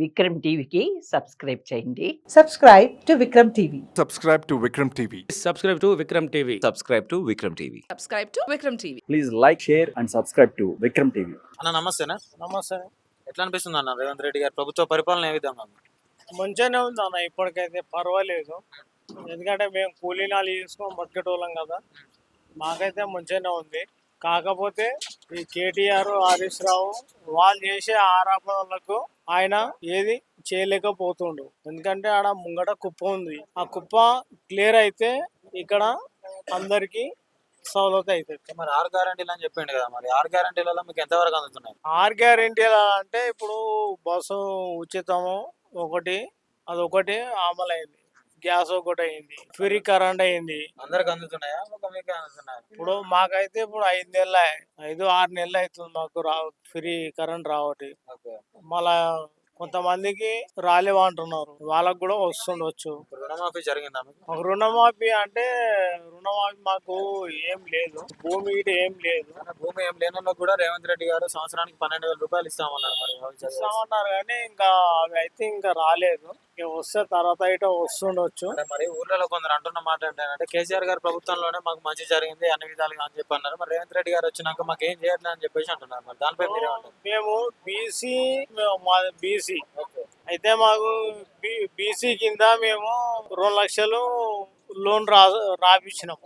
విక్రమ్ టీవీకి సబ్స్క్రైబ్ చేయండి. Subscribe to Vikram TV. Subscribe to Vikram TV. Subscribe to Vikram TV. Subscribe to Vikram TV. Subscribe to Vikram TV. Please like share and subscribe to Vikram TV. అన్న నమస్తేనా. నమస్తే. ఎట్లా అనిపిస్తుంది అన్న రేవంత్ రెడ్డి గారి ప్రభుత్వ పరిపాలన ఏ విధంగా ఉంది? మంచిగానే ఉంది అన్న, ఇప్పటికైతే పర్వాలేదు. ఎందుకంటే మేము కూలీనాలు చేసుకొని బతికేటోళ్ళం కదా, మాకైతే మంచిగానే ఉంది. కాకపోతే ఈ కేటీఆర్, హరీష్ రావు వాళ్ళు చేసే ఆరోపణలకు ఆయన ఏది చేయలేకపోతుండు. ఎందుకంటే ఆడ ముంగట కుప్ప ఉంది, ఆ కుప్ప క్లియర్ అయితే ఇక్కడ అందరికి సౌలత అవుతుంది. మరి 6 గ్యారెంటీలు అని చెప్పిండు కదా, మరి 6 గ్యారెంటీలలో మీకు ఎంతవరకు అందుతున్నాయి? 6 గ్యారెంటీలు అంటే ఇప్పుడు బస్సు ఉచితము ఒకటి, అదొకటి అమలైంది, గ్యాస్ ఒకటి అయింది, ఫ్రీ కరెంట్ అయింది. అందరికి అందుతున్నాయా, ఒక మీకే అందుతున్నాయా? ఇప్పుడు మాకైతే ఇప్పుడు 5-6 నెలలు అవుతుంది మాకు ఫ్రీ కరెంట్ రావటి. మళ్ళా కొంతమందికి రాలేవు అంటున్నారు, వాళ్ళకు కూడా వస్తుండొచ్చు. రుణమాఫీ జరిగిందా మీకు? మాకు రుణమాఫీ అంటే రుణమాఫీ మాకు ఏం లేదు, భూమి ఇటు ఏం లేదు. భూమి ఏం లేని వాళ్ళకి కూడా రేవంత్ రెడ్డి గారు సంవత్సరానికి 12,000 రూపాయలు ఇస్తామన్నారు. మరి ఇస్తామన్నారు కానీ ఇంకా అవి అయితే ఇంకా రాలేదు. ఇక వస్తే తర్వాత ఇటు వస్తుండొచ్చు. మరి ఊర్లలో కొందరు అంటున్న మాట ఏంటంటే కేసీఆర్ గారి ప్రభుత్వంలోనే మాకు మంచి జరిగింది అన్ని విధాలుగా అని చెప్పి అన్నారు. మరి రేవంత్ రెడ్డి గారు వచ్చినాక మాకు ఏం చేయట్లేదు అని చెప్పేసి అంటున్నారు. మరి దానిపై మీరేమంటారు? మేము బీసీ అయితే మాకు బీసీ కింద మేము 2 లక్షలు లోన్ రాపిచ్చినాం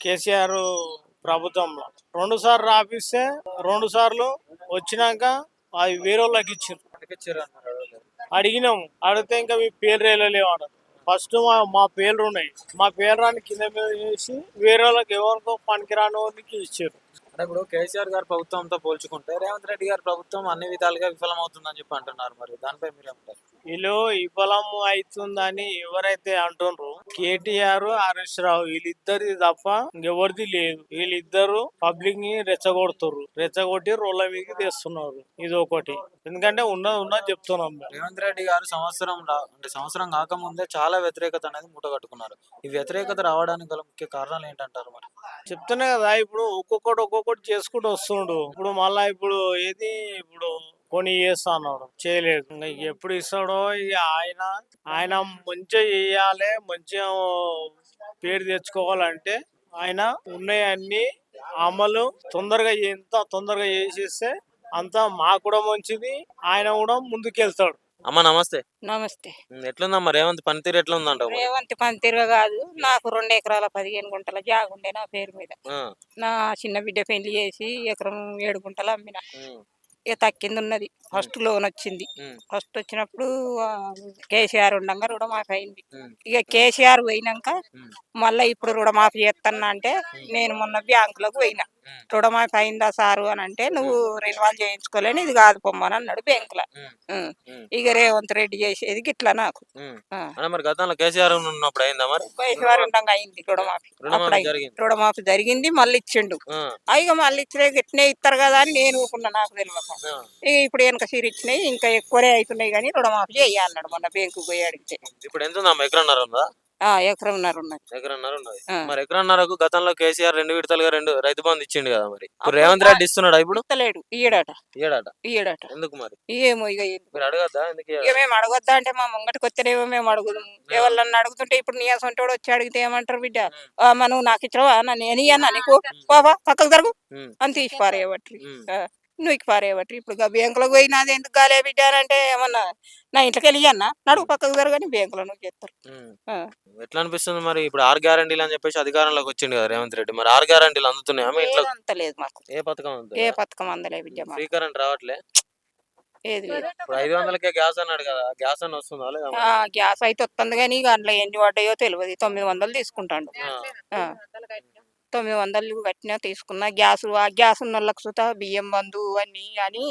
కేసీఆర్ ప్రభుత్వంలో. 2 సార్లు రాపిస్తే 2 సార్లు వచ్చినాక అవి వేరే వాళ్ళకి ఇచ్చారు. అడిగినాము, అడిగితే ఇంకా మీ పేర్లు వెళ్ళలేవు అన్నారు. ఫస్ట్ మా పేర్లు ఉన్నాయి, మా పేరు రాని కింద మీద చేసి వేరే వాళ్ళకి ఎవరికో పనికిరాని వాళ్ళకి ఇచ్చారు. అంటే ఇప్పుడు కేసీఆర్ గారి ప్రభుత్వంతో పోల్చుకుంటే రేవంత్ రెడ్డి గారి ప్రభుత్వం అన్ని విధాలుగా విఫలం అవుతుందని చెప్పి అంటున్నారు. మరి దానిపై మీరేమంటారు? వీళ్ళు విఫలం అవుతుందని ఎవరైతే అంటున్నారు, కేటీఆర్, హరీష్ రావు వీళ్ళిద్దరిది తప్ప ఇంకెవరిది లేదు. వీళ్ళిద్దరు పబ్లిక్ ని రెచ్చగొట్టి రోడ్ల మీదకి తెస్తున్నారు. ఇది ఒకటి. ఎందుకంటే ఉన్నది చెప్తున్నాం. రేవంత్ రెడ్డి గారు సంవత్సరం కాకముందే చాలా వ్యతిరేకత అనేది మూటగట్టుకున్నారు. ఈ వ్యతిరేకత రావడానికి గల ముఖ్య కారణాలు ఏంటంటారు? మరి చెప్తున్నా కదా, ఇప్పుడు ఒక్కొక్కటి చేసుకుంటూ వస్తుండు. ఇప్పుడు మళ్ళా ఇప్పుడు కొన్ని చేస్తా అన్నాడు, చేయలేదు. ఇంకా ఎప్పుడు ఇస్తాడో ఇక ఆయన మంచిగా చేయాలి, మంచిగా పేరు తెచ్చుకోవాలంటే ఆయన ఉన్నాయన్ని అమలు ఎంత తొందరగా చేసేస్తే అంత మాకు కూడా మంచిది, ఆయన కూడా ముందుకెళ్తాడు. అమ్మ నమస్తే. నమస్తే. ఎట్లుందమ్మా రేవంత్ పనితీరు ఎట్లుందంట? రేవంత్ పనితీరు కాదు, నాకు 2 ఎకరాల 15 గుంటల జాగ ఉండే నా పేరు మీద. నా చిన్న బిడ్డ పెళ్లి చేసి ఎకరం 7 గుంటలు అమ్మిన. ఇక తక్కింది ఉన్నది. ఫస్ట్ లోన్ వచ్చింది. ఫస్ట్ వచ్చినప్పుడు కేసీఆర్ ఉండగా రుణమాఫీ అయింది. ఇక కేసీఆర్ పోయినాక మళ్ళీ ఇప్పుడు రుణమాఫీ చేస్తాను అంటే నేను మొన్న బ్యాంకులకు పోయినా. రుణమాఫీ అయిందా సారు అని అంటే నువ్వు రెన్యువల్ చేయించుకోలేని ఇది కాదు పొమ్మని అన్నాడు బ్యాంకులో. ఇక రేవంత్ రెడ్డి చేసేది గిట్లా నాకు. గతంలో కేసీఆర్ ఉన్నప్పుడు అయిందా? మరి కేసీఆర్ ఉండగా అయింది రుణమాఫీ జరిగింది, మళ్ళీ ఇచ్చిండు. ఇక మళ్ళీ ఇచ్చినా గిట్నే ఇస్తారు కదా అని నేను ఊరుకున్నా, నాకు తెలియక. ఇక ఇప్పుడు వెనక సీరు ఇచ్చినాయి, ఇంకా ఎక్కువనే అవుతున్నాయి కానీ రుణమాఫీ అన్నాడు మొన్న బ్యాంకు పోయి అడిగితే. ఇప్పుడు ఎంత ఉందా? ఎకరన్నర ఉందా? ఎకరన్నర ఉన్నది. మరి ఎకరన్నరకు గతంలో కేసీఆర్ 2 విడతలుగా 2 రైతు బంధు ఇచ్చిండు కదా, మరి రేవంత్ రెడ్డి ఇస్తున్నాడు ఇప్పుడు? ఇస్తలేడు, ఇయ్యడట. ఎందుకు మరి? ఏమో ఇక మీరు అడగద్దా? మేము అడగొద్దా అంటే మా ముంగటికి వచ్చారేమో మేము అడుగుదాం. ఎవరన్నా అడుగుతుంటే ఇప్పుడు నీ అసంటోడు వచ్చి అడిగితే ఏమంటారు, బిడ్డ నువ్వు నాకు ఇచ్చినవా, నేను ఇయ్యన్నా నీకు, బాబా పక్కకు జరుగు అని తీసి పారేయబట్టి నువ్వు పారేయబట్టి. ఇప్పుడు బ్యాంకులకు పోయినది ఎందుకు కాలే బిడ్డ అంటే ఏమన్నా నా ఇంట్లోకి వెళ్ళి అన్న నడుగు పక్కకు జరగని బ్యాంకులో నువ్వు చేస్తారు. ఎట్లా అనిపిస్తుంది మరి? ఇప్పుడు 6 గ్యారెంటీలు అని చెప్పేసి అధికారంలోకి వచ్చిండు కదా రేవంత్ రెడ్డి, మరి 6 గ్యారెంటీలు అందుతున్నాయా? అంతలేదు మాకు. ఏ పథకం అందలే బిడ్డ, ఫ్రీ కరెంట్ రావట్లే, ఏది లేదు. ఇప్పుడు 500కే గ్యాస్ అన్నాడు కదా, గ్యాస్ అని వస్తుందా లేదా? గ్యాస్ అయితే వస్తుంది కానీ అందులో ఎన్ని పడ్డాయో తెలియదు. 900 తీసుకుంటాడు. 900 కట్టినా తీసుకున్నా. గ్యాస్ ఉన్న వాళ్ళకి సుతా బియ్యం బంధు అన్ని అని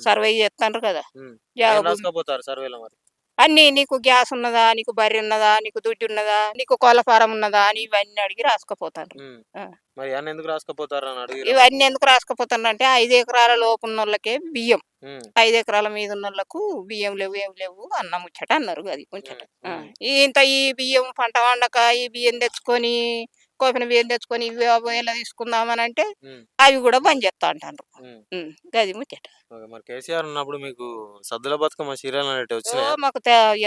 సర్వే చేస్తాండ్రు కదా. అన్ని నీకు గ్యాస్ ఉన్నదా, నీకు బర్రె ఉన్నదా, నీకు దుడ్డు ఉన్నదా, నీకు కోళ్ళ ఫారం ఉన్నదా అని ఇవన్నీ అడిగి రాసుకుపోతారు. ఇవన్నీ ఎందుకు రాసుకుపోతారు అంటే 5 ఎకరాల లోపు ఉన్న వాళ్ళకే బియ్యం, 5 ఎకరాల మీద ఉన్న వాళ్ళకు బియ్యం లేవు, ఏం లేవు అన్న ముచ్చట అన్నారు. అది ముచ్చట. ఈ బియ్యం పంట వండక ఈ బియ్యం తెచ్చుకొని కోపిన బియ్యం తెచ్చుకొని ఇవి ఎలా తీసుకుందామని అంటే ఉమ్, అవి కూడా బంద్ చేస్తా అంటారు. ఉమ్. గది ముచ్చట. ఓకే, మరి కేసీఆర్ ఉన్నప్పుడు మీకు సద్దుల బతుకమ్మ చీరలు అనేవి ఓ వచ్చినాయా? మాకు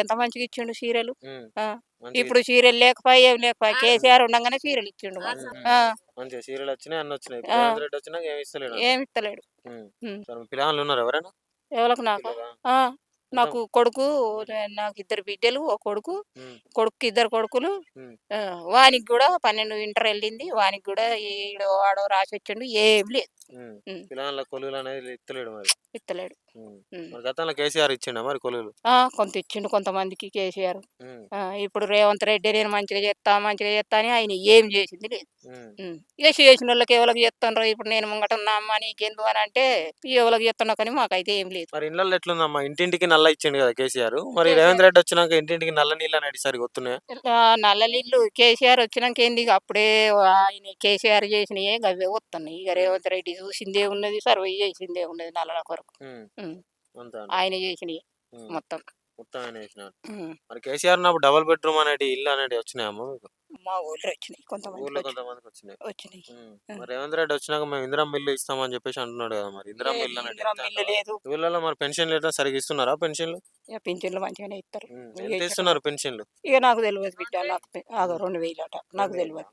ఎంత మంచిగా ఇచ్చిండు చీరలు. ఉమ్, ఆ, మంచిగా ఇప్పుడు చీరలు లేకపోయి ఏం లేకపోయి కేసీఆర్ ఉండగానే చీరలు ఇచ్చిండు మాకు. ఆ, మంచిగా చీరలు వచ్చినాయి, అన్ని వచ్చినాయి. ఇప్పుడు ఆ. రేవంత్ రెడ్డి వచ్చినాక ఏమి ఇస్తలేడు. ఏమి ఇస్తలేడు. ఉమ్. ఉమ్. సరే, మీ పిల్లలు ఉన్నారు ఎవరైనా? ఎవరికి నాకు పిల్లలా? ఆ, నాకు కొడుకు, నాకు 2 బిడ్డలు, ఒక కొడుకు. ఉమ్, కొడుకు 2 కొడుకులు. ఉమ్, వానికి కూడా 12 ఇంటర్ వెళ్ళింది. వానికి కూడా ఈడో ఆడో రాసి వచ్చిండు. ఏం లేదు. ఉమ్. ఉమ్. పిల్లల కొలువులు అనేది ఇస్తలేడు మరి. ఇస్తలేడు. ఉమ్. ఉమ్. మరి గతంలో కేసీఆర్ ఇచ్చిండా మరి కొలువులు? కొంత ఇచ్చిండు కొంతమందికి కేసీఆర్. ఉమ్, ఇప్పుడు రేవంత్ రెడ్డి నేను మంచిగా చేస్తా అని ఆయన ఏం చేసింది లేదు. ఉమ్. ఇక చేసిన వాళ్ళకి ఎవరికి చేస్తుండ్రో. ఇప్పుడు నేను ముంగట ఉన్నా అమ్మ నీకెందు అని అంటే ఎవరికి చేస్తున్నా కానీ మాకైతే ఏం లేదు. మరి ఇళ్ళల్లో ఎట్లుందమ్మా? ఇంటింటికి నల్ల ఇచ్చిండు కదా కేసీఆర్. మరి రేవంత్ రెడ్డి వచ్చినాక ఇంటింటికి నల్ల నీళ్ళు అనేది సరిగా వస్తున్నాయా? నల్ల నీళ్ళు కేసీఆర్ వచ్చినాక ఏంది ఇక అప్పుడే ఆయన కేసీఆర్ చేసినయే గవే వస్తున్నాయి. ఇక రేవంత్ రెడ్డి చూసిందే ఉన్నది, సర్వే చేసిందే ఉన్నది నల్లల కొరకు. ఉమ్. ఉమ్. అంతా ఆయన చేసినవి ఉమ్. మొత్తం. మొత్తం ఆయన వేసినాడు. ఉమ్. మరి కేసీఆర్ ఉన్నప్పుడు డబుల్ బెడ్రూమ్ అనేది ఇల్లు అనేది వచ్చినాయమ్మా మీకు? మా ఊళ్ళో వచ్చినాయి కొంతమంది ఊర్లో కొంతమందికి వచ్చినాయి. వచ్చినాయి. మరి రేవంత్ రెడ్డి వచ్చినాక మేము ఇందిరా మిల్లు ఇస్తామని చెప్పేసి అంటున్నాడు కదా. మరి ఇందిరా మిల్లు అనేది ఇందిరా మిల్లు లేదు. ఊళ్ళలో మరి పెన్షన్లు ఎట్లా సరిగ్గా ఇస్తున్నారా? పెన్షన్లు ఇక పింఛన్లు మంచిగానే ఇస్తారు. ఎంత ఇస్తున్నారు పెన్షన్లు? ఇక నాకు తెలియదు బిడ్డ. నాకు 2000 అట నాకు తెలియదు.